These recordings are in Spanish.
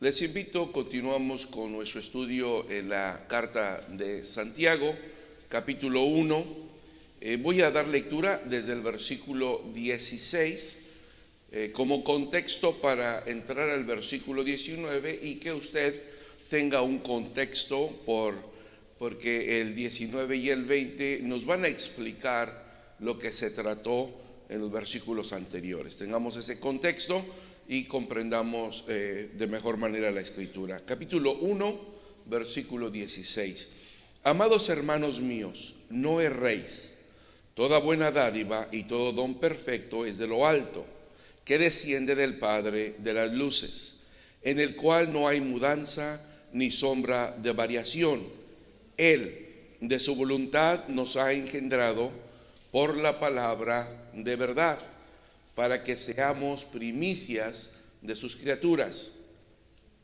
Les invito, continuamos con nuestro estudio en la carta de Santiago, capítulo 1. Voy a dar lectura desde el versículo 16 como contexto para entrar al versículo 19 y que usted tenga un contexto porque el 19 y el 20 nos van a explicar lo que se trató en los versículos anteriores. Tengamos ese contexto y comprendamos de mejor manera la escritura. Capítulo 1, versículo 16. Amados hermanos míos, no erréis. Toda buena dádiva y todo don perfecto es de lo alto, que desciende del Padre de las luces, en el cual no hay mudanza ni sombra de variación. Él, de su voluntad, nos ha engendrado por la palabra de verdad, para que seamos primicias de sus criaturas.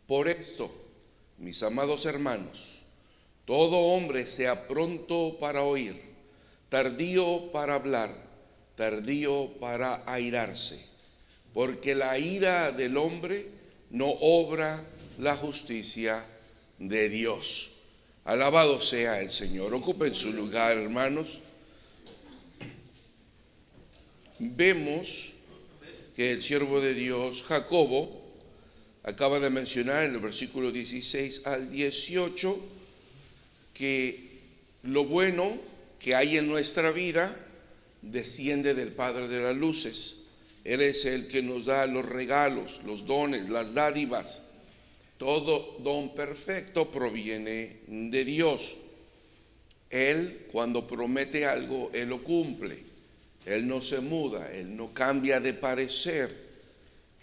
Por esto, mis amados hermanos, todo hombre sea pronto para oír, tardío para hablar, tardío para airarse, porque la ira del hombre no obra la justicia de Dios. Alabado sea el Señor. Ocupen su lugar, hermanos. Vemos que el siervo de Dios, Jacobo, acaba de mencionar en el versículo 16 al 18 que lo bueno que hay en nuestra vida desciende del Padre de las luces. Él es el que nos da los regalos, los dones, las dádivas. Todo don perfecto proviene de Dios. Él, cuando promete algo, Él lo cumple. Él no se muda, Él no cambia de parecer,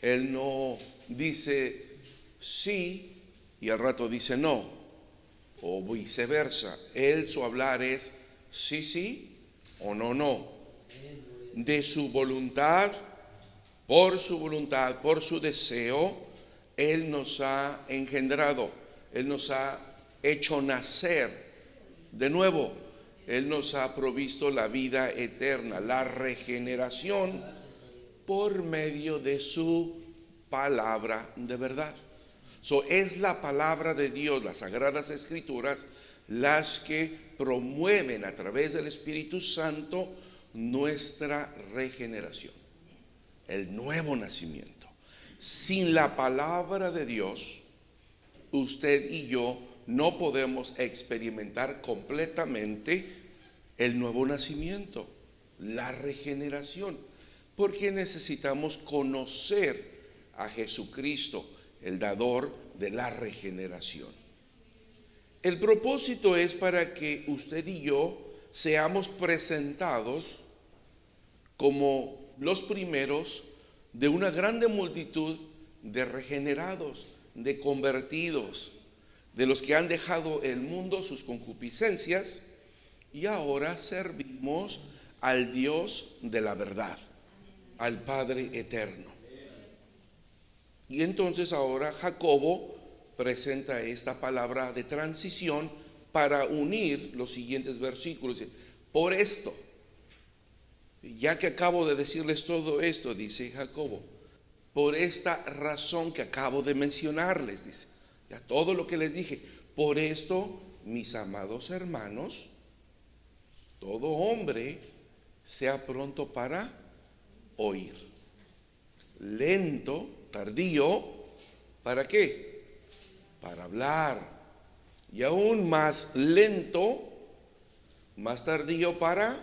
Él no dice sí y al rato dice no, o viceversa. Él, su hablar es sí, sí o no, no. De su voluntad, por su deseo, Él nos ha engendrado, Él nos ha hecho nacer de nuevo. Él nos ha provisto la vida eterna, la regeneración por medio de su palabra de verdad. Es la palabra de Dios, las Sagradas Escrituras, las que promueven a través del Espíritu Santo nuestra regeneración, el nuevo nacimiento. Sin la palabra de Dios, usted y yo no podemos experimentar completamente el nuevo nacimiento, la regeneración, porque necesitamos conocer a Jesucristo, el dador de la regeneración. El propósito es para que usted y yo seamos presentados como los primeros de una grande multitud de regenerados, de convertidos, de los que han dejado el mundo, sus concupiscencias, y ahora servimos al Dios de la verdad, al Padre eterno. Y entonces ahora Jacobo presenta esta palabra de transición para unir los siguientes versículos. Por esto, ya que acabo de decirles todo esto, dice Jacobo, por esta razón que acabo de mencionarles, dice, ya todo lo que les dije, por esto, mis amados hermanos, todo hombre sea pronto para oír, lento, tardío, ¿para qué? Para hablar, y aún más lento, más tardío para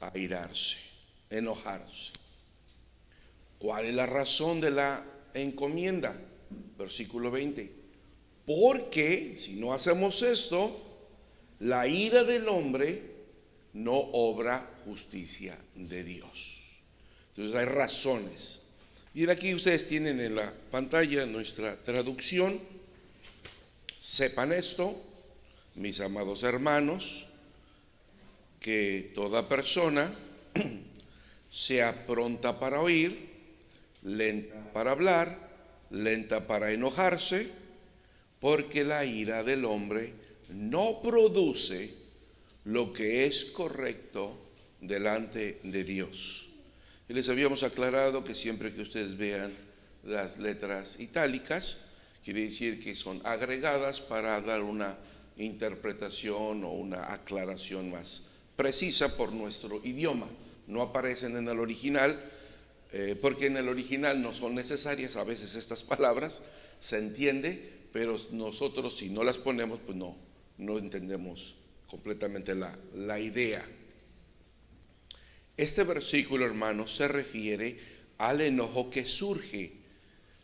airarse, enojarse. ¿Cuál es la razón de la encomienda? Versículo 20. Porque si no hacemos esto, la ira del hombre no obra justicia de Dios. Entonces hay razones. Y aquí ustedes tienen en la pantalla nuestra traducción. Sepan esto, mis amados hermanos, que toda persona sea pronta para oír, lenta para hablar, lenta para enojarse, porque la ira del hombre no produce lo que es correcto delante de Dios. Y les habíamos aclarado que siempre que ustedes vean las letras itálicas, quiere decir que son agregadas para dar una interpretación o una aclaración más precisa por nuestro idioma. No aparecen en el original, porque en el original no son necesarias a veces estas palabras, se entiende, pero nosotros si no las ponemos, pues no entendemos completamente la idea. Este versículo, hermanos, se refiere al enojo que surge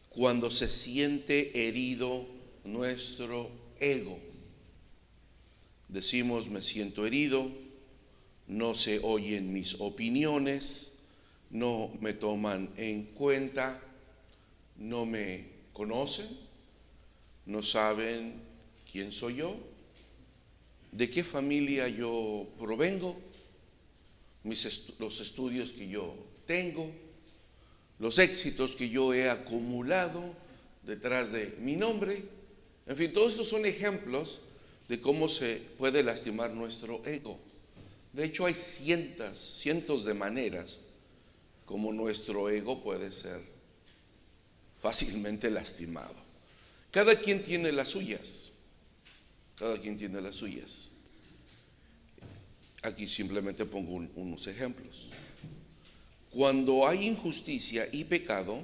cuando se siente herido nuestro ego. Decimos, me siento herido, no se oyen mis opiniones, no me toman en cuenta, no me conocen, no saben quién soy yo, de qué familia yo provengo, los estudios que yo tengo, los éxitos que yo he acumulado detrás de mi nombre. En fin, todos estos son ejemplos de cómo se puede lastimar nuestro ego. De hecho, hay cientos de maneras como nuestro ego puede ser fácilmente lastimado. Cada quien tiene las suyas. Cada quien tiene las suyas. Aquí simplemente pongo unos ejemplos. Cuando hay injusticia y pecado,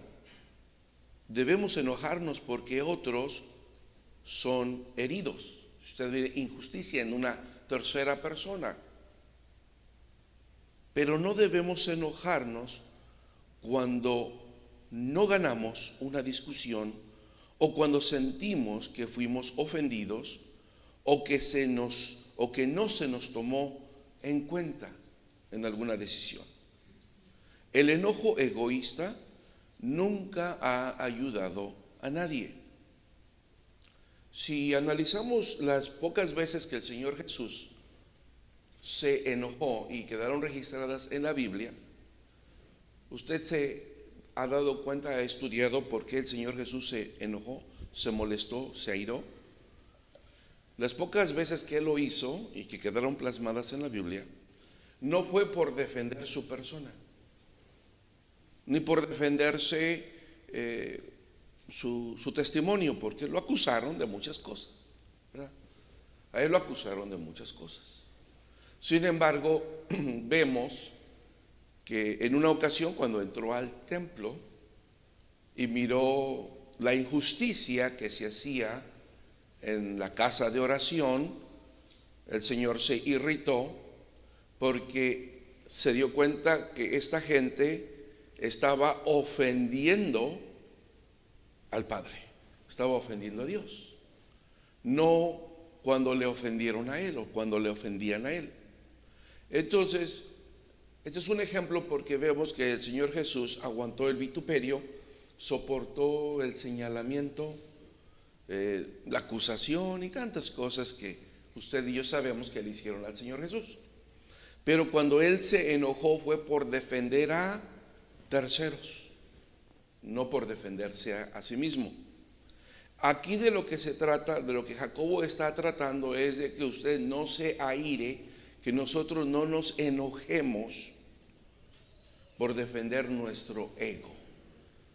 debemos enojarnos porque otros son heridos. Si usted ve injusticia en una tercera persona. Pero no debemos enojarnos cuando no ganamos una discusión o cuando sentimos que fuimos ofendidos o que no se nos tomó en cuenta en alguna decisión. El enojo egoísta nunca ha ayudado a nadie. Si analizamos las pocas veces que el Señor Jesús se enojó y quedaron registradas en la Biblia, usted se ha dado cuenta, ha estudiado por qué el Señor Jesús se enojó, se molestó, se airó. Las pocas veces que Él lo hizo y que quedaron plasmadas en la Biblia, no fue por defender su persona, ni por defenderse su testimonio, porque lo acusaron de muchas cosas, ¿verdad? A Él lo acusaron de muchas cosas. Sin embargo, vemos que en una ocasión cuando entró al templo y miró la injusticia que se hacía en la casa de oración, el Señor se irritó porque se dio cuenta que esta gente estaba ofendiendo al Padre, estaba ofendiendo a Dios, no cuando le ofendieron a Él o cuando le ofendían a Él. Entonces, este es un ejemplo porque vemos que el Señor Jesús aguantó el vituperio, soportó el señalamiento, la acusación y tantas cosas que usted y yo sabemos que le hicieron al Señor Jesús. Pero cuando Él se enojó fue por defender a terceros, no por defenderse a sí mismo. Aquí de lo que se trata, de lo que Jacobo está tratando es de que usted no se aire, que nosotros no nos enojemos por defender nuestro ego,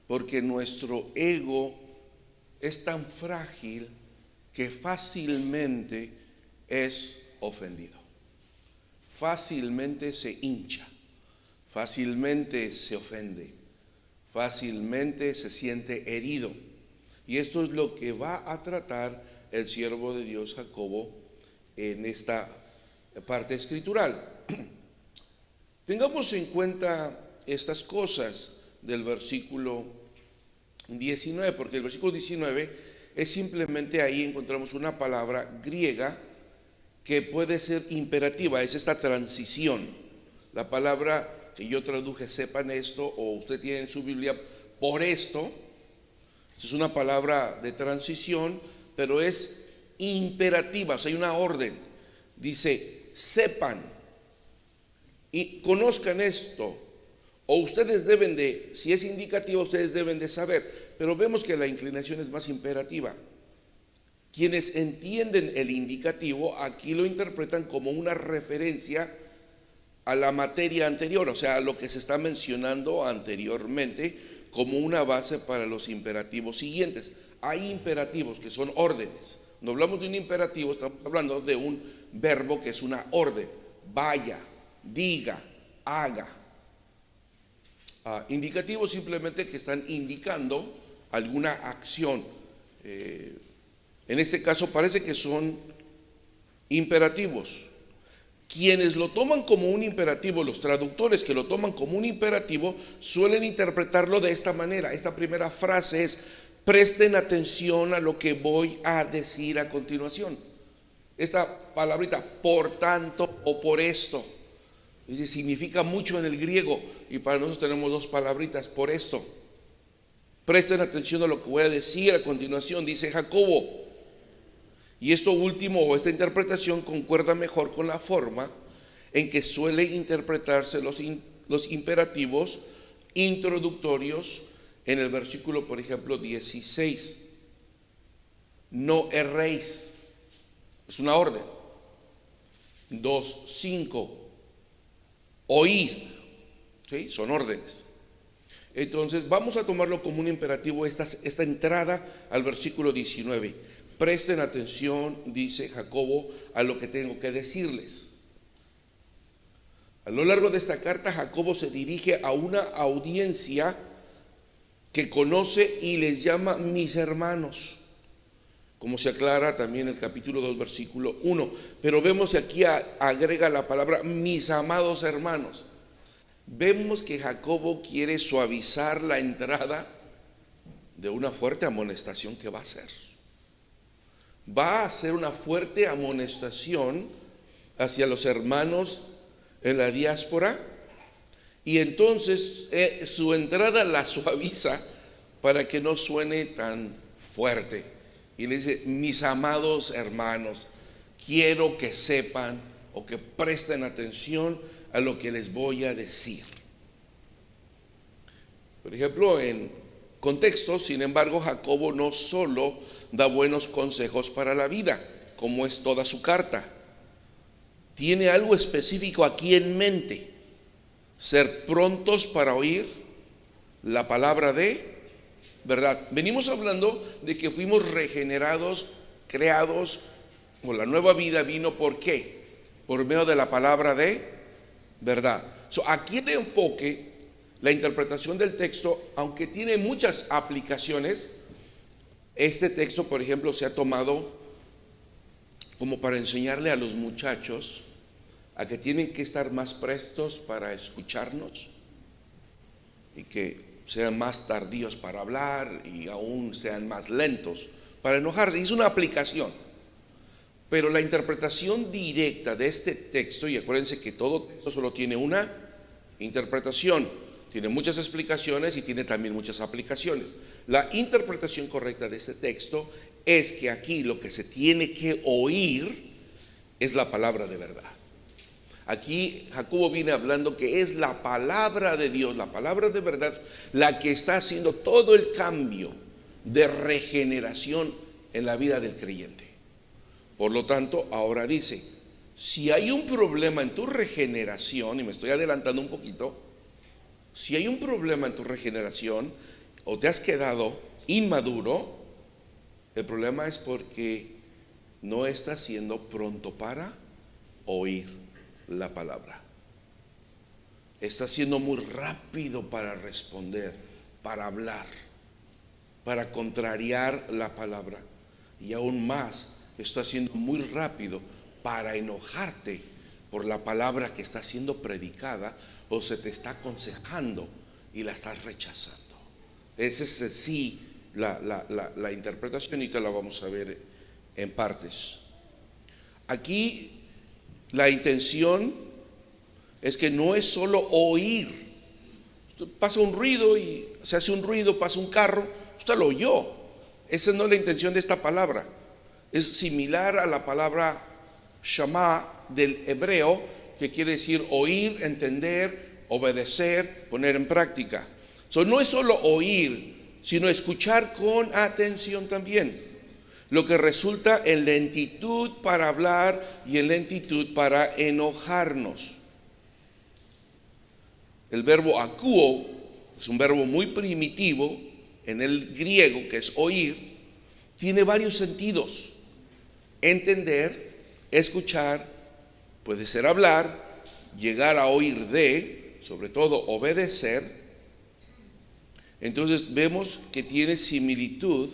porque nuestro ego es tan frágil que fácilmente es ofendido, fácilmente se hincha, fácilmente se ofende, fácilmente se siente herido. Y esto es lo que va a tratar el siervo de Dios Jacobo en esta parte escritural. Tengamos en cuenta estas cosas del versículo 19, porque el versículo 19 es simplemente, ahí encontramos una palabra griega que puede ser imperativa, es esta transición. La palabra que yo traduje, sepan esto, o usted tiene en su Biblia, por esto, es una palabra de transición, pero es imperativa, o sea, hay una orden. Dice, sepan y conozcan esto, o ustedes deben de, si es indicativa, ustedes deben de saber, pero vemos que la inclinación es más imperativa. Quienes entienden el indicativo aquí lo interpretan como una referencia a la materia anterior, o sea, a lo que se está mencionando anteriormente como una base para los imperativos siguientes. hay imperativos que son órdenes. Cuando hablamos de un imperativo, estamos hablando de un verbo que es una orden. Vaya, diga, haga. Indicativos simplemente que están indicando alguna acción. En este caso parece que son imperativos. Quienes lo toman como un imperativo, los traductores que lo toman como un imperativo, suelen interpretarlo de esta manera. Esta primera frase es: presten atención a lo que voy a decir a continuación. Esta palabrita, por tanto o por esto, significa mucho en el griego, y para nosotros tenemos dos palabritas: por esto. Presten atención a lo que voy a decir a continuación, dice Jacobo. Y esto último, o esta interpretación, concuerda mejor con la forma en que suelen interpretarse los imperativos introductorios en el versículo, por ejemplo, 16. No erréis, es una orden. 2:5, oíd, ¿sí? Son órdenes. Entonces vamos a tomarlo como un imperativo esta entrada al versículo 19. Presten atención, dice Jacobo, a lo que tengo que decirles. A lo largo de esta carta, Jacobo se dirige a una audiencia que conoce y les llama mis hermanos, como se aclara también en el capítulo 2, versículo 1. Pero vemos que aquí agrega la palabra mis amados hermanos. Vemos que Jacobo quiere suavizar la entrada de una fuerte amonestación que va a hacer. Va a hacer una fuerte amonestación hacia los hermanos en la diáspora, y entonces su entrada la suaviza para que no suene tan fuerte. Y le dice: mis amados hermanos, quiero que sepan o que presten atención a lo que les voy a decir. Por ejemplo, en contexto, sin embargo, Jacobo no solo da buenos consejos para la vida, como es toda su carta. Tiene algo específico aquí en mente: ser prontos para oír la palabra de verdad. Venimos hablando de que fuimos regenerados, creados, o la nueva vida vino, ¿por qué? Por medio de la palabra de verdad. Aquí el enfoque, la interpretación del texto, aunque tiene muchas aplicaciones, este texto, por ejemplo, se ha tomado como para enseñarle a los muchachos a que tienen que estar más prestos para escucharnos y que sean más tardíos para hablar y aún sean más lentos para enojarse. Es una aplicación. Pero la interpretación directa de este texto, y acuérdense que todo texto solo tiene una interpretación, tiene muchas explicaciones y tiene también muchas aplicaciones. La interpretación correcta de este texto es que aquí lo que se tiene que oír es la palabra de verdad. Aquí Jacobo viene hablando que es la palabra de Dios, la palabra de verdad, la que está haciendo todo el cambio de regeneración en la vida del creyente. Por lo tanto, ahora dice: si hay un problema en tu regeneración, y me estoy adelantando un poquito, si hay un problema en tu regeneración o te has quedado inmaduro, el problema es porque no estás siendo pronto para oír la palabra. Estás siendo muy rápido para responder, para hablar, para contrariar la palabra, y aún más, estás siendo muy rápido para enojarte por la palabra que está siendo predicada o se te está aconsejando y la estás rechazando. Esa es sí la interpretación, y te la vamos a ver en partes. Aquí la intención es que no es solo oír. Pasa un ruido y se hace un ruido, pasa un carro, usted lo oyó. Esa no es la intención de esta palabra. Es similar a la palabra shama del hebreo, que quiere decir oír, entender, obedecer, poner en práctica. No es solo oír, sino escuchar con atención también, lo que resulta en lentitud para hablar y en lentitud para enojarnos. El verbo akuo es un verbo muy primitivo en el griego, que es oír, tiene varios sentidos. Entender, escuchar, puede ser hablar, llegar a oír de, sobre todo obedecer. Entonces vemos que tiene similitud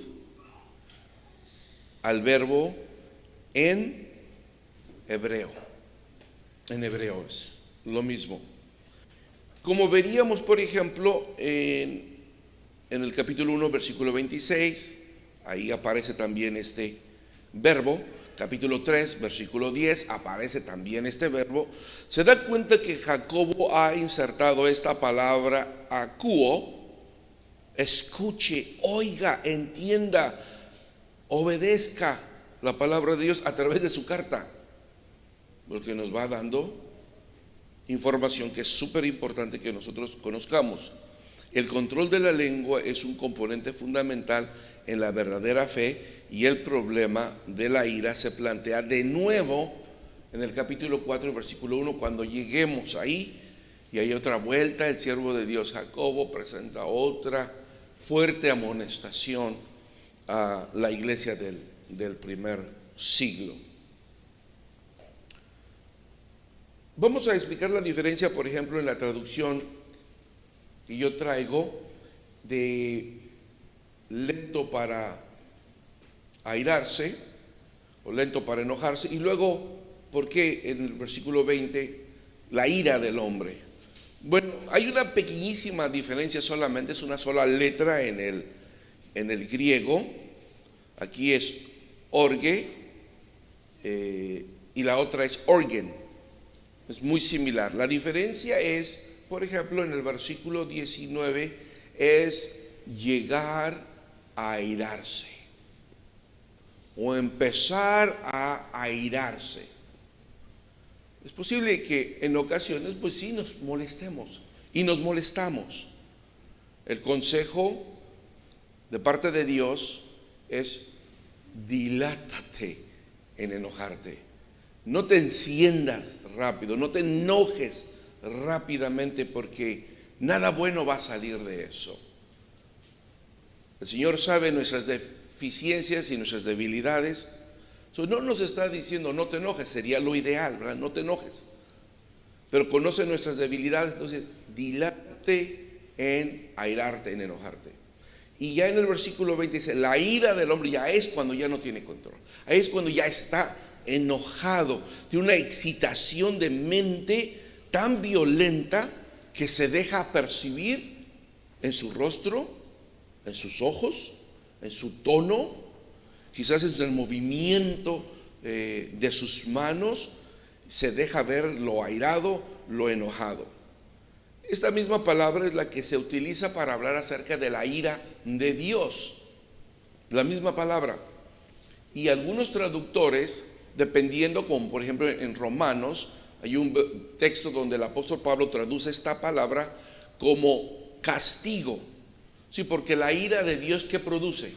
al verbo en hebreo. En hebreo es lo mismo. Como veríamos, por ejemplo, en el capítulo 1, versículo 26, ahí aparece también este verbo. Capítulo 3, versículo 10, aparece también este verbo. Se da cuenta que Jacobo ha insertado esta palabra akuo. Escuche, oiga, entienda, obedezca la palabra de Dios a través de su carta, porque nos va dando información que es súper importante que nosotros conozcamos. El control de la lengua es un componente fundamental en la verdadera fe, y el problema de la ira se plantea de nuevo en el capítulo 4, versículo 1, cuando lleguemos ahí, y hay otra vuelta. El siervo de Dios Jacobo presenta otra fuerte amonestación a la iglesia del primer siglo. Vamos a explicar la diferencia, por ejemplo, en la traducción que yo traigo de lento para airarse o lento para enojarse, y luego por qué en el versículo 20 la ira del hombre. Bueno, hay una pequeñísima diferencia, solamente es una sola letra en el griego. Aquí es orge y la otra es orgen. Es muy similar. La diferencia es, por ejemplo, en el versículo 19 es llegar a airarse o empezar a airarse. Es posible que en ocasiones pues sí nos molestemos y nos molestamos. El consejo de parte de Dios es: dilátate en enojarte. No te enciendas rápido, no te enojes rápidamente, porque nada bueno va a salir de eso. El Señor sabe nuestras deficiencias y nuestras debilidades. No nos está diciendo no te enojes, sería lo ideal, ¿verdad? No te enojes. Pero conoce nuestras debilidades, entonces dilátate en airarte, en enojarte. Y ya en el versículo 20 dice: la ira del hombre ya es cuando ya no tiene control. Ahí es cuando ya está enojado, de una excitación de mente tan violenta que se deja percibir en su rostro, en sus ojos, en su tono, quizás en el movimiento de sus manos. Se deja ver lo airado, lo enojado. Esta misma palabra es la que se utiliza para hablar acerca de la ira de Dios, la misma palabra. Y algunos traductores, dependiendo, como por ejemplo en Romanos, hay un texto donde el apóstol Pablo traduce esta palabra como castigo. Sí, porque la ira de Dios, ¿qué produce?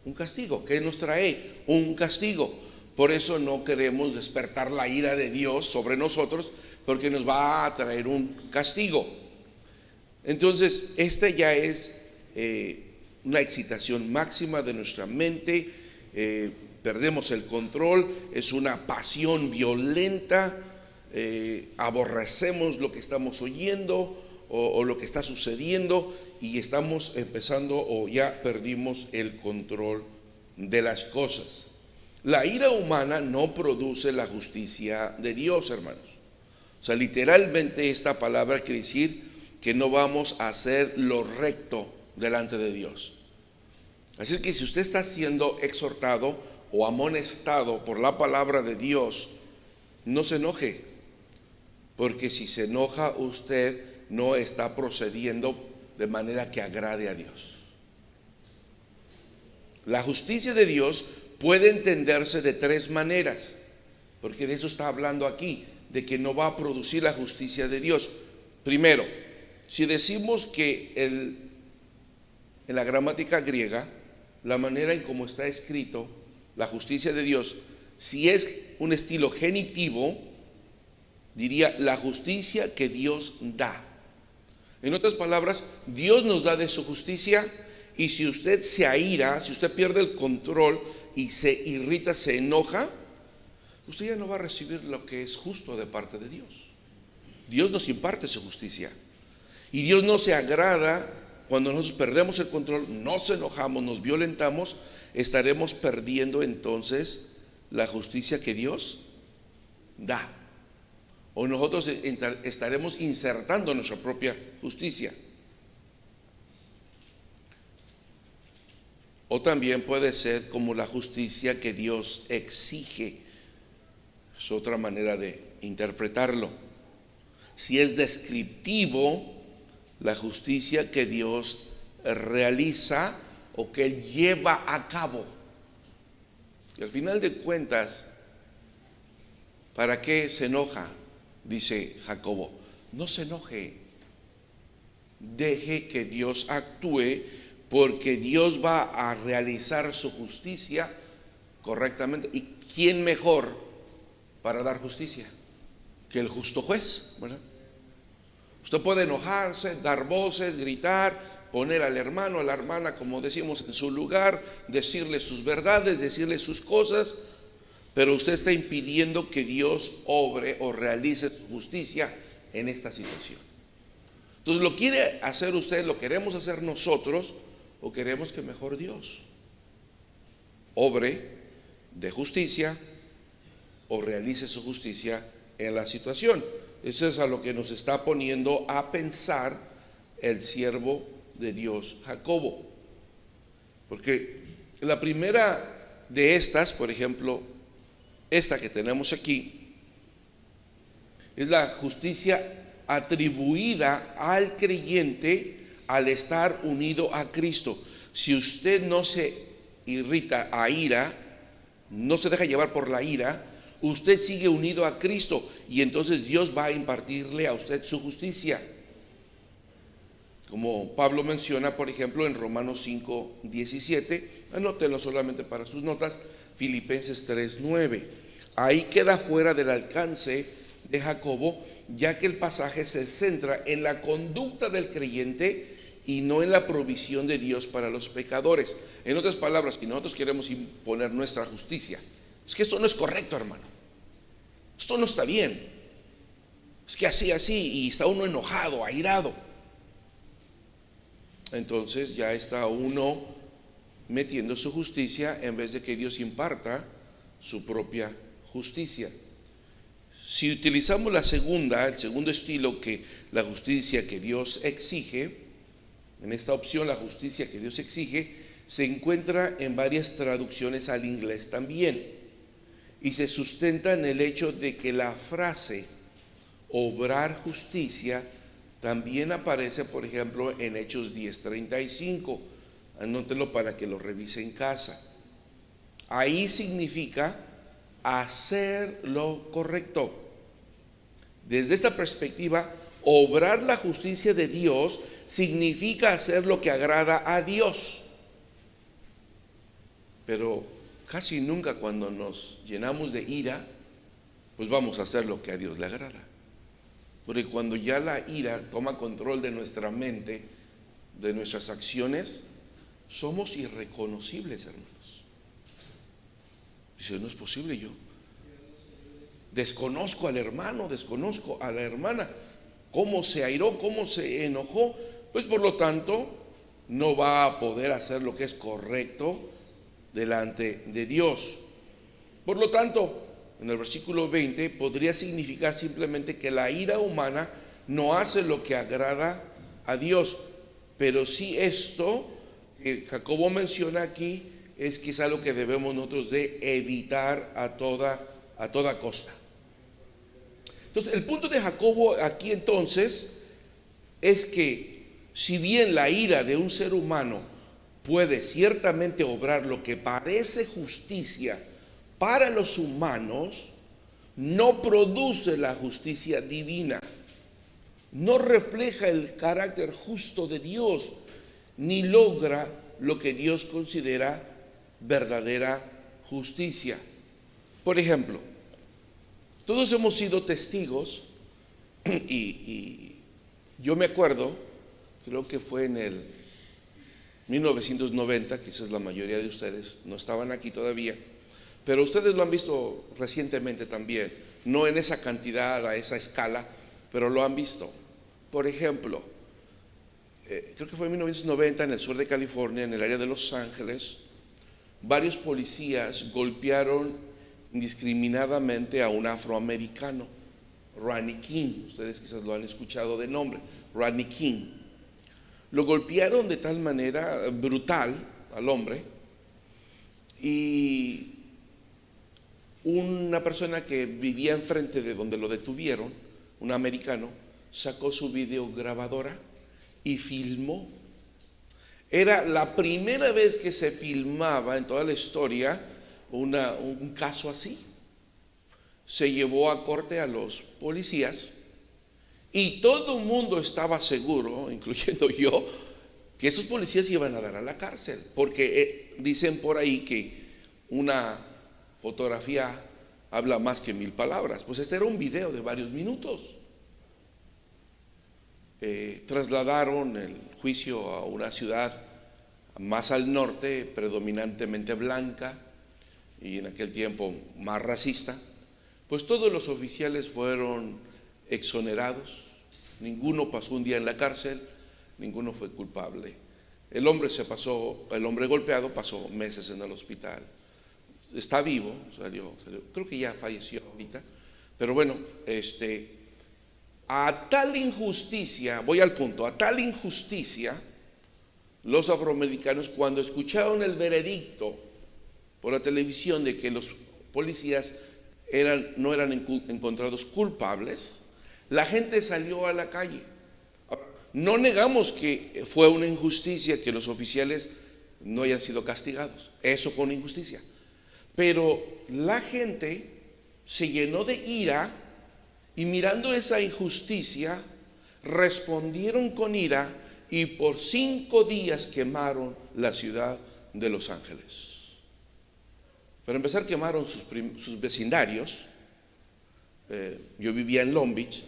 Un castigo. ¿Qué nos trae? Un castigo. Por eso no queremos despertar la ira de Dios sobre nosotros, porque nos va a traer un castigo. Entonces, esta ya es una excitación máxima de nuestra mente. Perdemos el control, es una pasión violenta, aborrecemos lo que estamos oyendo o lo que está sucediendo, y estamos empezando o ya perdimos el control de las cosas. La ira humana no produce la justicia de Dios, hermanos. O sea, literalmente esta palabra quiere decir que no vamos a hacer lo recto delante de Dios. Así que si usted está siendo exhortado o amonestado por la palabra de Dios, no se enoje, porque si se enoja, usted no está procediendo de manera que agrade a Dios. La justicia de Dios puede entenderse de tres maneras, porque de eso está hablando aquí, de que no va a producir la justicia de Dios. Primero, si decimos que en la gramática griega, la manera en cómo está escrito la justicia de Dios, si es un estilo genitivo, diría la justicia que Dios da. En otras palabras, Dios nos da de su justicia Y si usted se aira, si usted pierde el control y se irrita, se enoja, usted ya no va a recibir lo que es justo de parte de Dios. Dios nos imparte su justicia. Y Dios no se agrada cuando nosotros perdemos el control, nos enojamos, nos violentamos, estaremos perdiendo entonces la justicia que Dios da. O nosotros estaremos insertando nuestra propia justicia. O también puede ser como la justicia que Dios exige. Es otra manera de interpretarlo. Si es descriptivo, la justicia que Dios realiza o que Él lleva a cabo. Y al final de cuentas, ¿para qué se enoja? Dice Jacobo, no se enoje, deje que Dios actúe, porque Dios va a realizar su justicia correctamente. ¿Y quién mejor para dar justicia que el justo juez, verdad? Usted puede enojarse, dar voces, gritar, poner al hermano, a la hermana, como decimos, en su lugar, decirle sus verdades, decirle sus cosas, pero usted está impidiendo que Dios obre o realice su justicia en esta situación. Entonces, ¿lo quiere hacer usted, lo queremos hacer nosotros, o queremos que mejor Dios obre de justicia o realice su justicia en la situación? Eso es a lo que nos está poniendo a pensar el siervo de Dios, Jacobo. Porque la primera de estas, por ejemplo, esta que tenemos aquí, es la justicia atribuida al creyente al estar unido a Cristo. Si usted no se irrita a ira, no se deja llevar por la ira, usted sigue unido a Cristo y entonces Dios va a impartirle a usted su justicia. Como Pablo menciona, por ejemplo, en Romanos 5:17, anótenlo solamente para sus notas, Filipenses 3:9. Ahí queda fuera del alcance de Jacobo, ya que el pasaje se centra en la conducta del creyente y no en la provisión de Dios para los pecadores. En otras palabras, si nosotros queremos imponer nuestra justicia, es que esto no es correcto, hermano, esto no está bien, es que así y está uno enojado, airado, entonces ya está uno metiendo su justicia en vez de que Dios imparta su propia justicia. Si utilizamos el segundo estilo, que la justicia que Dios exige, en esta opción, la justicia que Dios exige, se encuentra en varias traducciones al inglés también, y se sustenta en el hecho de que la frase obrar justicia también aparece, por ejemplo, en Hechos 10:35. Anótelo para que lo revise en casa. Ahí significa hacer lo correcto. Desde esta perspectiva, obrar la justicia de Dios significa hacer lo que agrada a Dios. Pero casi nunca cuando nos llenamos de ira, pues vamos a hacer lo que a Dios le agrada. Porque cuando ya la ira toma control de nuestra mente, de nuestras acciones, somos irreconocibles, hermanos. Dice, no es posible, yo desconozco al hermano, desconozco a la hermana, cómo se airó, cómo se enojó, pues por lo tanto no va a poder hacer lo que es correcto delante de Dios. Por lo tanto, en el versículo 20 podría significar simplemente que la ira humana no hace lo que agrada a Dios, pero sí esto que Jacobo menciona aquí es que es algo que debemos nosotros de evitar a toda costa. Entonces, el punto de Jacobo aquí entonces es que si bien la ira de un ser humano puede ciertamente obrar lo que parece justicia para los humanos, no produce la justicia divina, no refleja el carácter justo de Dios, ni logra lo que Dios considera verdadera justicia. Por ejemplo, todos hemos sido testigos y yo me acuerdo, creo que fue en el 1990, quizás la mayoría de ustedes no estaban aquí todavía, pero ustedes lo han visto recientemente también, no en esa cantidad, a esa escala, pero lo han visto. Por ejemplo, creo que fue en 1990 en el sur de California, en el área de Los Ángeles, varios policías golpearon indiscriminadamente a un afroamericano, Rodney King. Ustedes quizás lo han escuchado de nombre, Rodney King. Lo golpearon de tal manera brutal al hombre, y una persona que vivía enfrente de donde lo detuvieron, un americano, sacó su videograbadora y filmó. Era la primera vez que se filmaba en toda la historia un caso así. Se llevó a corte a los policías y todo el mundo estaba seguro, incluyendo yo, que esos policías iban a dar a la cárcel, porque dicen por ahí que una fotografía habla más que 1000 palabras. Pues este era un video de varios minutos. Trasladaron el juicio a una ciudad más al norte, predominantemente blanca y en aquel tiempo más racista. Pues todos los oficiales fueron exonerados, ninguno pasó un día en la cárcel, ninguno fue culpable. El hombre golpeado pasó meses en el hospital. Está vivo, salió, creo que ya falleció ahorita, pero bueno, a tal injusticia, voy al punto, a tal injusticia, los afroamericanos, cuando escucharon el veredicto por la televisión de que los policías no eran encontrados culpables, la gente salió a la calle. No negamos que fue una injusticia que los oficiales no hayan sido castigados, eso fue una injusticia, pero la gente se llenó de ira y mirando esa injusticia respondieron con ira y por 5 días quemaron la ciudad de Los Ángeles. Para empezar, quemaron sus vecindarios. Yo vivía en Long Beach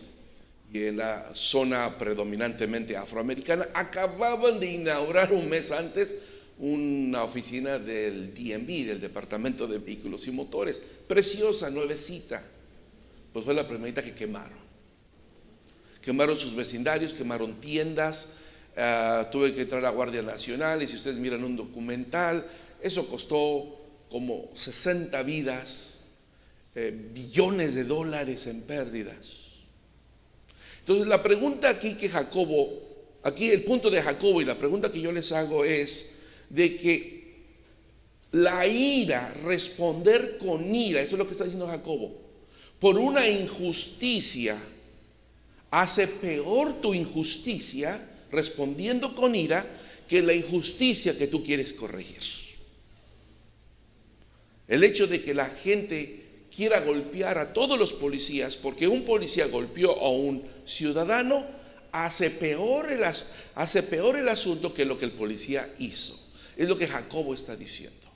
y en la zona predominantemente afroamericana acababan de inaugurar un mes antes una oficina del DMV, del Departamento de Vehículos y Motores, preciosa, nuevecita. Pues fue la primerita que quemaron. Quemaron sus vecindarios, quemaron tiendas. Tuve que entrar a Guardia Nacional y si ustedes miran un documental, eso costó como 60 vidas, billones de dólares en pérdidas. Entonces la pregunta aquí el punto de Jacobo y la pregunta que yo les hago es de que la ira, responder con ira, eso es lo que está diciendo Jacobo, por una injusticia, hace peor tu injusticia respondiendo con ira que la injusticia que tú quieres corregir. El hecho de que la gente quiera golpear a todos los policías porque un policía golpeó a un ciudadano hace peor el asunto que lo que el policía hizo. Es lo que Jacobo está diciendo.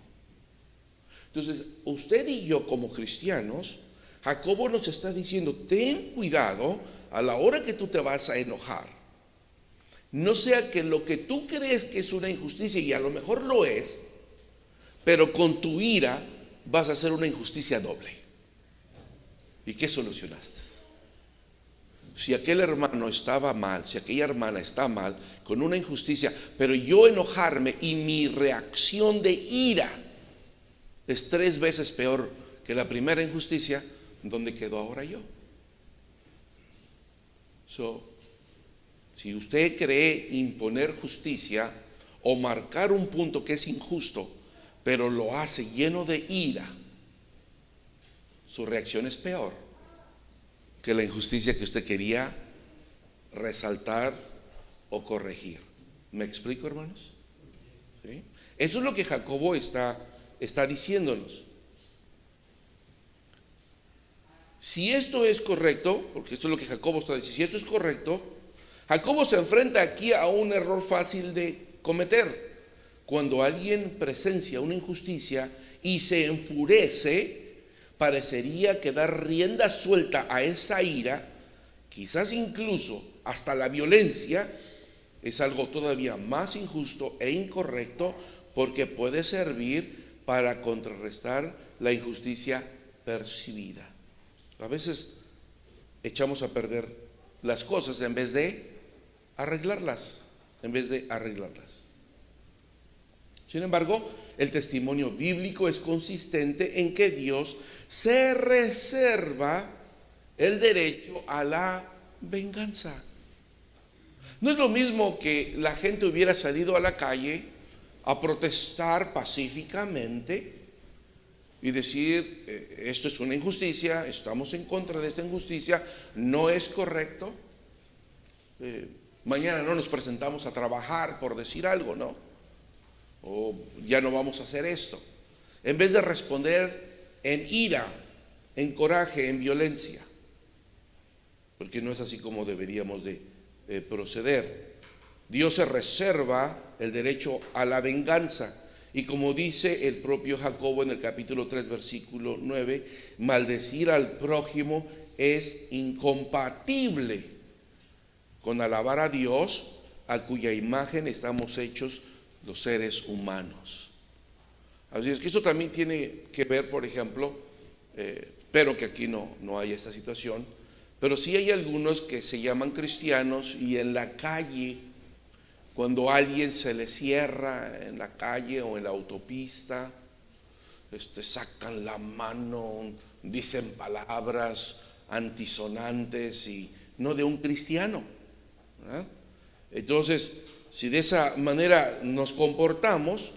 Entonces, usted y yo como cristianos, Jacobo nos está diciendo, ten cuidado a la hora que tú te vas a enojar. No sea que lo que tú crees que es una injusticia, y a lo mejor lo es, pero con tu ira vas a hacer una injusticia doble. ¿Y qué solucionaste? Si aquel hermano estaba mal, si aquella hermana está mal, con una injusticia, pero yo enojarme y mi reacción de ira es 3 veces peor que la primera injusticia, ¿dónde quedo ahora yo? Si usted cree imponer justicia o marcar un punto que es injusto, pero lo hace lleno de ira, su reacción es peor que la injusticia que usted quería resaltar o corregir. ¿Me explico, hermanos? ¿Sí? Eso es lo que Jacobo está diciéndonos. Si esto es correcto, porque esto es lo que Jacobo está diciendo, si esto es correcto, Jacobo se enfrenta aquí a un error fácil de cometer. Cuando alguien presencia una injusticia y se enfurece, parecería que dar rienda suelta a esa ira, quizás incluso hasta la violencia, es algo todavía más injusto e incorrecto, porque puede servir para contrarrestar la injusticia percibida. A veces echamos a perder las cosas en vez de arreglarlas, Sin embargo, el testimonio bíblico es consistente en que Dios se reserva el derecho a la venganza. No es lo mismo que la gente hubiera salido a la calle a protestar pacíficamente y decir, esto es una injusticia, estamos en contra de esta injusticia, no es correcto. Mañana no nos presentamos a trabajar por decir algo, ¿no? O ya no vamos a hacer esto. En vez de responder en ira, en coraje, en violencia, porque no es así como deberíamos de proceder. Dios se reserva el derecho a la venganza, y como dice el propio Jacobo en el capítulo 3 versículo 9, maldecir al prójimo es incompatible con alabar a Dios, a cuya imagen estamos hechos los seres humanos. Así es que esto también tiene que ver, por ejemplo, espero que aquí no haya esta situación, pero sí hay algunos que se llaman cristianos y en la calle, cuando alguien se le cierra en la calle o en la autopista, sacan la mano, dicen palabras antisonantes y no de un cristiano, ¿verdad? Entonces, si de esa manera nos comportamos,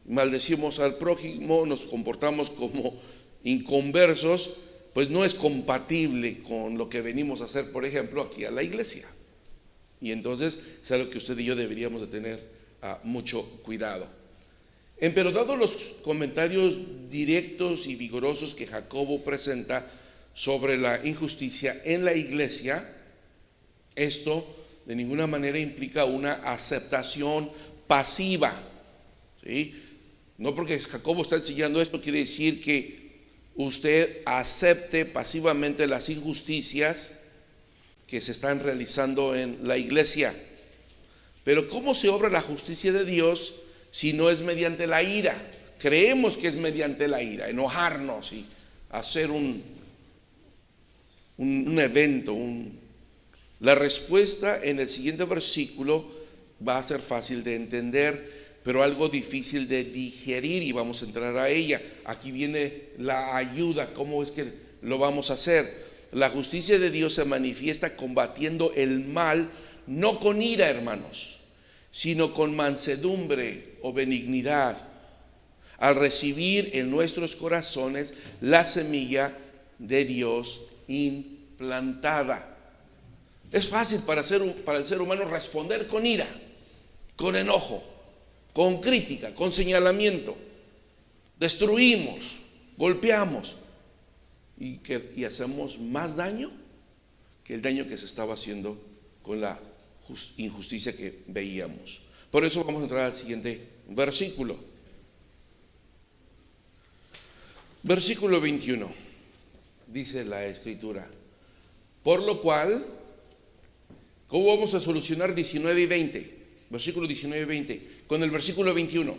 maldecimos al prójimo, nos comportamos como inconversos, pues no es compatible con lo que venimos a hacer, por ejemplo, aquí a la iglesia. Y entonces es algo que usted y yo deberíamos de tener mucho cuidado. Pero dado los comentarios directos y vigorosos que Jacobo presenta sobre la injusticia en la iglesia, esto de ninguna manera implica una aceptación pasiva, ¿sí? No porque Jacobo está enseñando esto quiere decir que usted acepte pasivamente las injusticias que se están realizando en la iglesia. Pero ¿cómo se obra la justicia de Dios si no es mediante la ira? Creemos que es mediante la ira, enojarnos y hacer un evento. La respuesta en el siguiente versículo va a ser fácil de entender, pero algo difícil de digerir, y vamos a entrar a ella. Aquí viene la ayuda, ¿cómo es que lo vamos a hacer? La justicia de Dios se manifiesta combatiendo el mal, no con ira, hermanos, sino con mansedumbre o benignidad, al recibir en nuestros corazones la semilla de Dios implantada. Es fácil para el ser humano responder con ira, con enojo, con crítica, con señalamiento. Destruimos, golpeamos y hacemos más daño que el daño que se estaba haciendo con la injusticia que veíamos. Por eso vamos a entrar al siguiente versículo. Versículo 21. Dice la Escritura: por lo cual, ¿cómo vamos a solucionar 19 y 20? Versículo 19 y 20 con el versículo 21.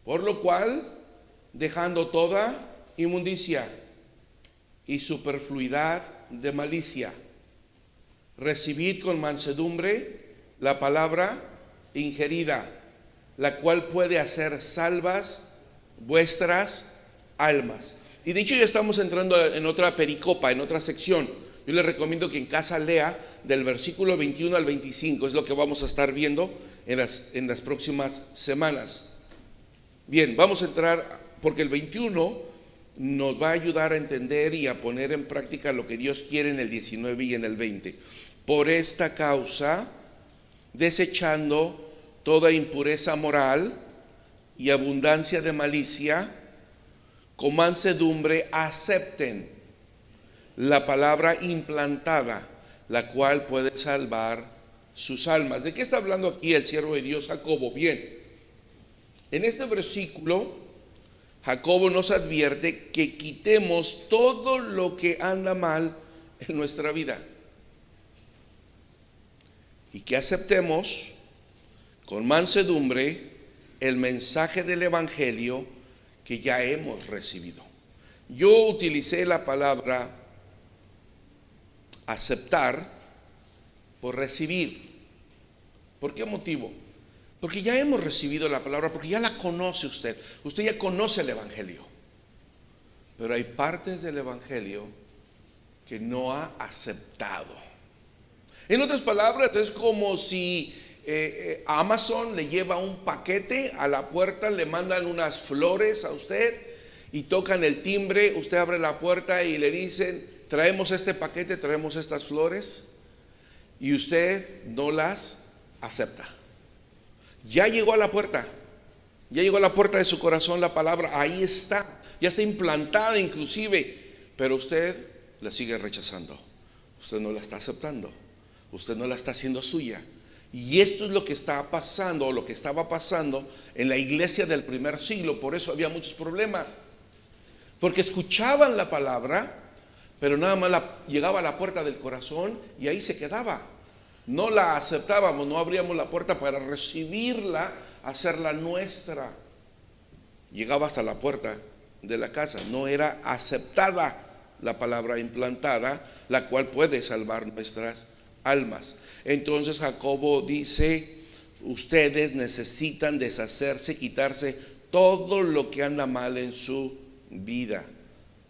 Por lo cual, dejando toda inmundicia y superfluidad de malicia, recibid con mansedumbre la palabra ingerida, la cual puede hacer salvas vuestras almas. Y de hecho ya estamos entrando en otra pericopa, en otra sección. Yo les recomiendo que en casa lea del versículo 21 al 25, es lo que vamos a estar viendo en las próximas semanas. Bien, vamos a entrar, porque el 21 nos va a ayudar a entender y a poner en práctica lo que Dios quiere en el 19 y en el 20. Por esta causa, desechando toda impureza moral y abundancia de malicia, con mansedumbre acepten la palabra implantada, la cual puede salvar sus almas. ¿De qué está hablando aquí el siervo de Dios Jacobo? Bien, en este versículo Jacobo nos advierte que quitemos todo lo que anda mal en nuestra vida. y que aceptemos con mansedumbre el mensaje del Evangelio que ya hemos recibido. Yo utilicé la palabra aceptar por recibir. ¿Por qué motivo? Porque ya hemos recibido la palabra, porque ya la conoce usted. Usted ya conoce el Evangelio. Pero hay partes del Evangelio que no ha aceptado. En otras palabras, es como si Amazon le lleva un paquete a la puerta, le mandan unas flores a usted y tocan el timbre, usted abre la puerta y le dicen, traemos este paquete, traemos estas flores, y usted no las acepta. Ya llegó a la puerta, ya llegó a la puerta de su corazón la palabra, ahí está, ya está implantada inclusive, pero usted la sigue rechazando, usted no la está aceptando, usted no la está haciendo suya. Y esto es lo que está pasando, o lo que estaba pasando en la iglesia del primer siglo. Por eso había muchos problemas, porque escuchaban la palabra, pero nada más llegaba a la puerta del corazón y ahí se quedaba. No la aceptábamos, no abríamos la puerta para recibirla, hacerla nuestra. Llegaba hasta la puerta de la casa, no era aceptada la palabra implantada, la cual puede salvar nuestras almas. Entonces Jacobo dice, ustedes necesitan deshacerse, quitarse todo lo que anda mal en su vida,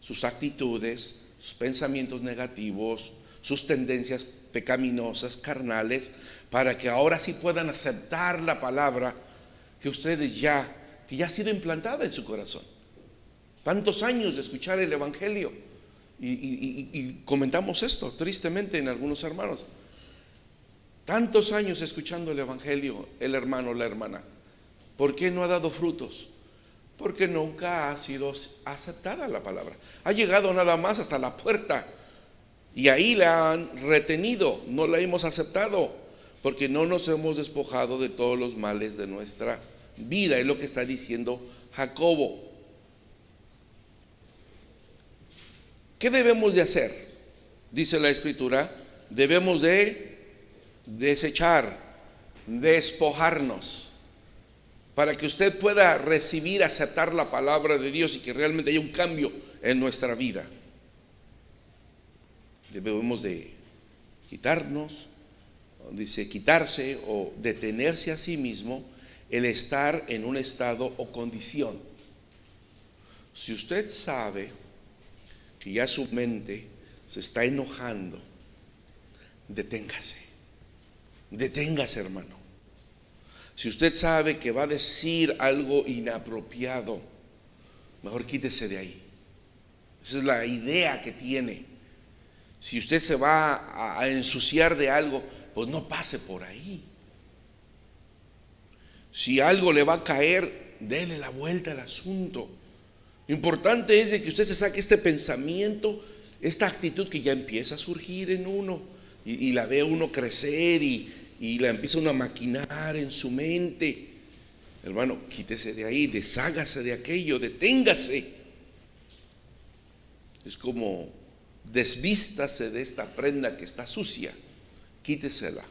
sus actitudes, sus pensamientos negativos, sus tendencias pecaminosas, carnales, para que ahora sí puedan aceptar la palabra que ustedes que ya ha sido implantada en su corazón. Tantos años de escuchar el Evangelio, y comentamos esto tristemente en algunos hermanos. Tantos años escuchando el Evangelio, el hermano, la hermana. ¿Por qué no ha dado frutos? Porque nunca ha sido aceptada la palabra. Ha llegado nada más hasta la puerta y ahí la han retenido, no la hemos aceptado, porque no nos hemos despojado de todos los males de nuestra vida. Es lo que está diciendo Jacobo. ¿Qué debemos de hacer? Dice la Escritura, debemos de desechar, despojarnos, para que usted pueda recibir, aceptar la palabra de Dios y que realmente haya un cambio en nuestra vida. Debemos de quitarnos, dice quitarse o detenerse a sí mismo el estar en un estado o condición. Si usted sabe que ya su mente se está enojando, deténgase. Deténgase, hermano. Si usted sabe que va a decir algo inapropiado, mejor quítese de ahí. Esa es la idea que tiene. Si usted se va a ensuciar de algo, pues no pase por ahí. Si algo le va a caer, dele la vuelta al asunto. Lo importante es de que usted se saque este pensamiento, esta actitud que ya empieza a surgir en uno, y la ve uno crecer y la empieza uno a maquinar en su mente. Hermano, quítese de ahí, deshágase de aquello, deténgase. Es como desvístase de esta prenda que está sucia, quítesela.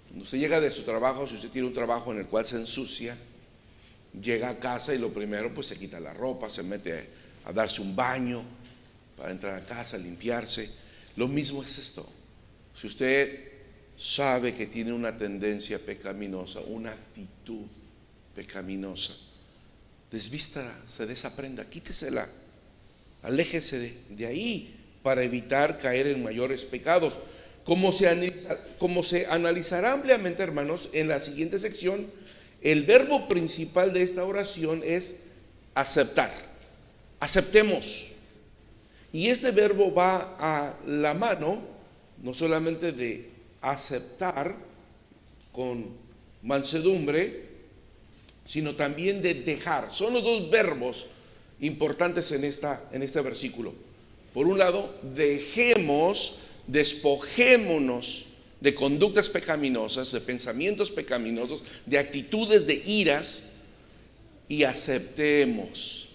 Cuando usted llega de su trabajo, si usted tiene un trabajo en el cual se ensucia, llega a casa y lo primero pues se quita la ropa, se mete a darse un baño para entrar a casa, limpiarse. Lo mismo es esto. Si usted sabe que tiene una tendencia pecaminosa, una actitud pecaminosa, desvístase de esa prenda, quítesela, aléjese de ahí para evitar caer en mayores pecados. Como se analizará ampliamente, hermanos, en la siguiente sección, el verbo principal de esta oración es aceptar. Aceptemos. Y este verbo va a la mano, no solamente de aceptar con mansedumbre, sino también de dejar. Son los dos verbos importantes en este versículo. Por un lado, despojémonos de conductas pecaminosas, de pensamientos pecaminosos, de actitudes, de iras, y aceptemos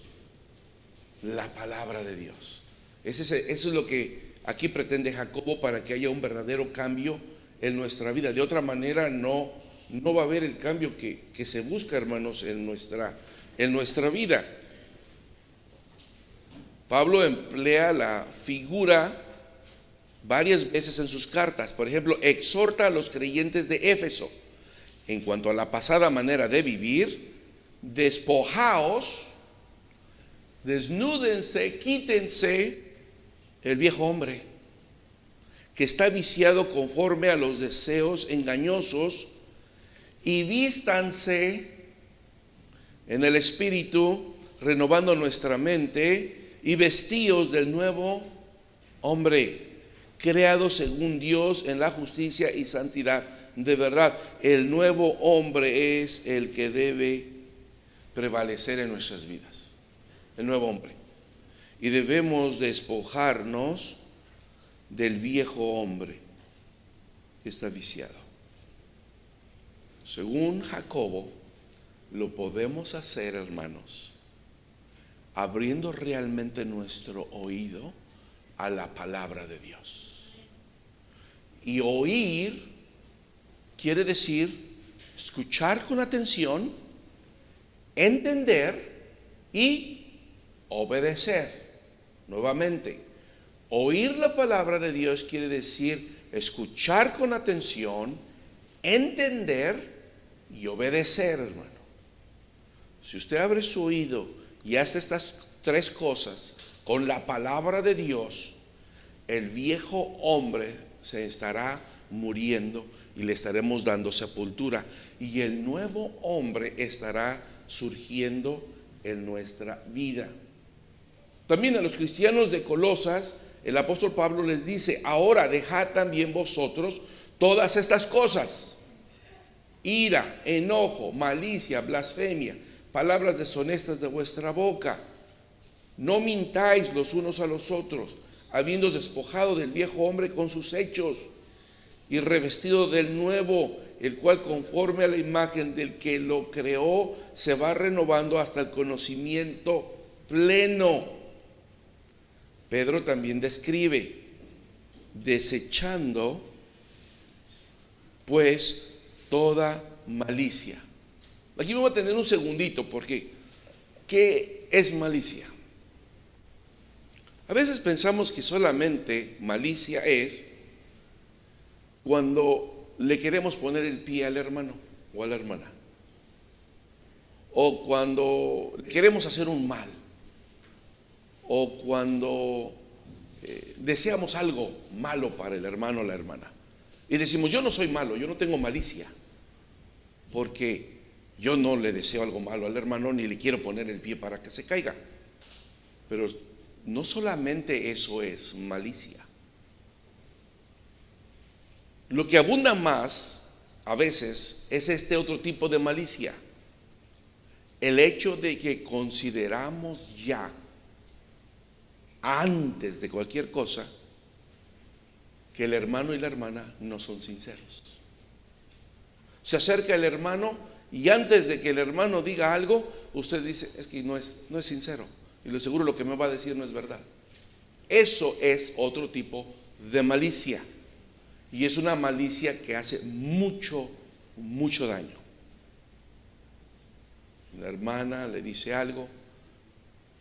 la palabra de Dios. Eso es lo que aquí pretende Jacobo, para que haya un verdadero cambio en nuestra vida. De otra manera no va a haber el cambio que se busca, hermanos, en nuestra vida. Pablo emplea la figura varias veces en sus cartas. Por ejemplo, exhorta a los creyentes de Éfeso en cuanto a la pasada manera de vivir: despojaos, desnúdense, quítense el viejo hombre que está viciado conforme a los deseos engañosos, y vístanse en el Espíritu, renovando nuestra mente, y vestíos del nuevo hombre, creado según Dios en la justicia y santidad de verdad. El nuevo hombre es el que debe prevalecer en nuestras vidas, el nuevo hombre. Y debemos despojarnos del viejo hombre que está viciado. Según Jacobo, lo podemos hacer, hermanos, abriendo realmente nuestro oído a la palabra de Dios. Y oír quiere decir escuchar con atención, entender y obedecer. Nuevamente, oír la palabra de Dios quiere decir escuchar con atención, entender y obedecer, hermano. Si usted abre su oído y hace estas tres cosas con la palabra de Dios, el viejo hombre se estará muriendo y le estaremos dando sepultura, y el nuevo hombre estará surgiendo en nuestra vida. También a los cristianos de Colosas, el apóstol Pablo les dice: ahora dejad también vosotros todas estas cosas: ira, enojo, malicia, blasfemia, palabras deshonestas de vuestra boca. No mintáis los unos a los otros, habiendo despojado del viejo hombre con sus hechos, y revestido del nuevo, el cual conforme a la imagen del que lo creó se va renovando hasta el conocimiento pleno. Pedro también describe: desechando pues toda malicia. Aquí vamos a tener un segundito, porque ¿qué es malicia? A veces pensamos que solamente malicia es cuando le queremos poner el pie al hermano o a la hermana, o cuando queremos hacer un mal, o cuando deseamos algo malo para el hermano o la hermana y decimos: yo no soy malo, yo no tengo malicia, porque yo no le deseo algo malo al hermano ni le quiero poner el pie para que se caiga. Pero no solamente eso es malicia. Lo que abunda más a veces es este otro tipo de malicia: el hecho de que consideramos ya, antes de cualquier cosa, que el hermano y la hermana no son sinceros. Se acerca el hermano y antes de que el hermano diga algo, usted dice: es que no es sincero, y lo seguro lo que me va a decir no es verdad. Eso es otro tipo de malicia, y es una malicia que hace mucho daño. La hermana le dice algo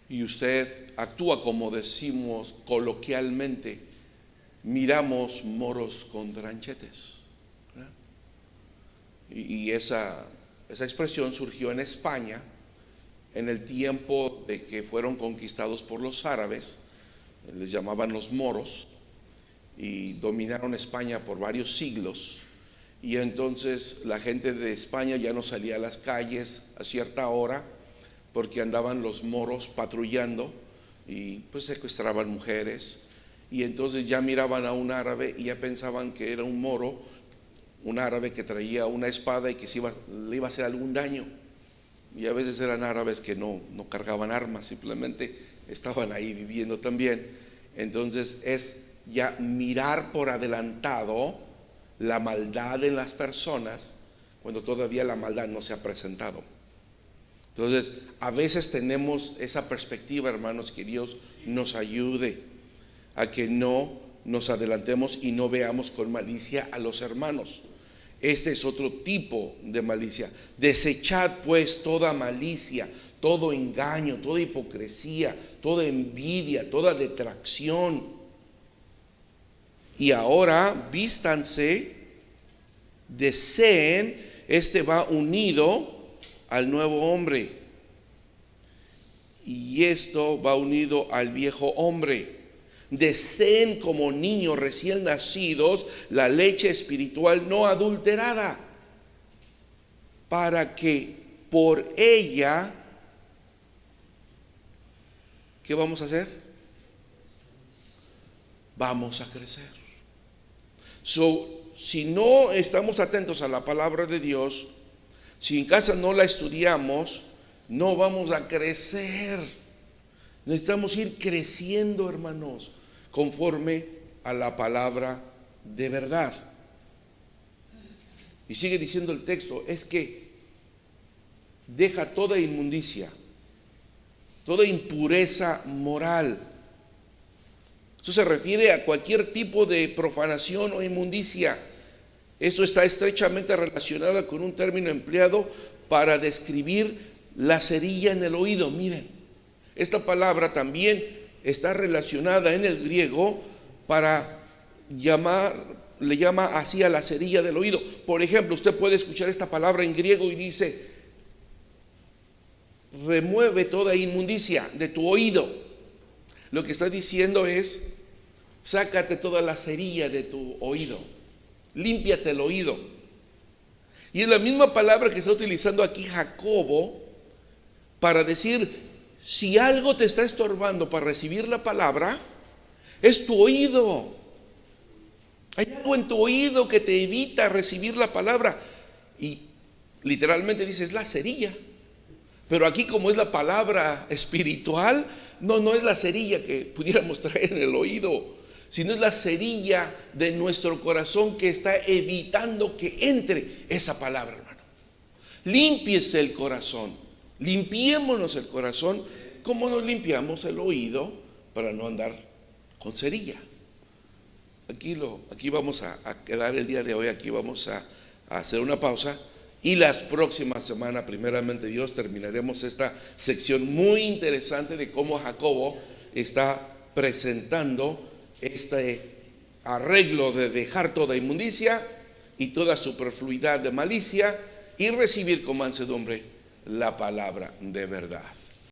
y usted actúa como decimos coloquialmente: miramos moros con tranchetes, ¿verdad? Y esa expresión surgió en España en el tiempo de que fueron conquistados por los árabes. Les llamaban los moros, y dominaron España por varios siglos. Y entonces la gente de España ya no salía a las calles a cierta hora, porque andaban los moros patrullando y pues secuestraban mujeres. Y entonces ya miraban a un árabe y ya pensaban que era un moro, un árabe que traía una espada y que le iba a hacer algún daño. Y a veces eran árabes que no cargaban armas, simplemente estaban ahí viviendo también. Entonces es ya mirar por adelantado la maldad en las personas cuando todavía la maldad no se ha presentado. Entonces a veces tenemos esa perspectiva, hermanos, que Dios nos ayude a que no nos adelantemos y no veamos con malicia a los hermanos. Este es otro tipo de malicia. Desechad pues toda malicia, todo engaño, toda hipocresía, toda envidia, toda detracción. Y ahora vístanse, deseen, este va unido al nuevo hombre. Y esto va unido al viejo hombre. Deseen como niños recién nacidos la leche espiritual no adulterada, para que por ella, ¿qué vamos a hacer? Vamos a crecer. Si no estamos atentos a la palabra de Dios, si en casa no la estudiamos, no vamos a crecer. Necesitamos ir creciendo, hermanos, conforme a la palabra de verdad. Y sigue diciendo el texto, es que deja toda inmundicia, toda impureza moral. Esto se refiere a cualquier tipo de profanación o inmundicia. Esto está estrechamente relacionado con un término empleado para describir la cerilla en el oído. Miren, esta palabra también está relacionada en el griego para le llama así a la cerilla del oído. Por ejemplo, usted puede escuchar esta palabra en griego y dice, remueve toda inmundicia de tu oído. Lo que está diciendo es, sácate toda la cerilla de tu oído, límpiate el oído. Y es la misma palabra que está utilizando aquí Jacobo para decir, si algo te está estorbando para recibir la palabra, es tu oído. Hay algo en tu oído que te evita recibir la palabra. Y literalmente dice, es la cerilla. Pero aquí, como es la palabra espiritual, no es la cerilla que pudiéramos traer en el oído, sino es la cerilla de nuestro corazón que está evitando que entre esa palabra, hermano. Límpiese el corazón, limpiémonos el corazón como nos limpiamos el oído para no andar con cerilla. Aquí vamos a quedar el día de hoy, aquí vamos a hacer una pausa. Y las próximas semanas, primeramente Dios, terminaremos esta sección muy interesante de cómo Jacobo está presentando este arreglo de dejar toda inmundicia y toda superfluidad de malicia y recibir con mansedumbre la palabra de verdad.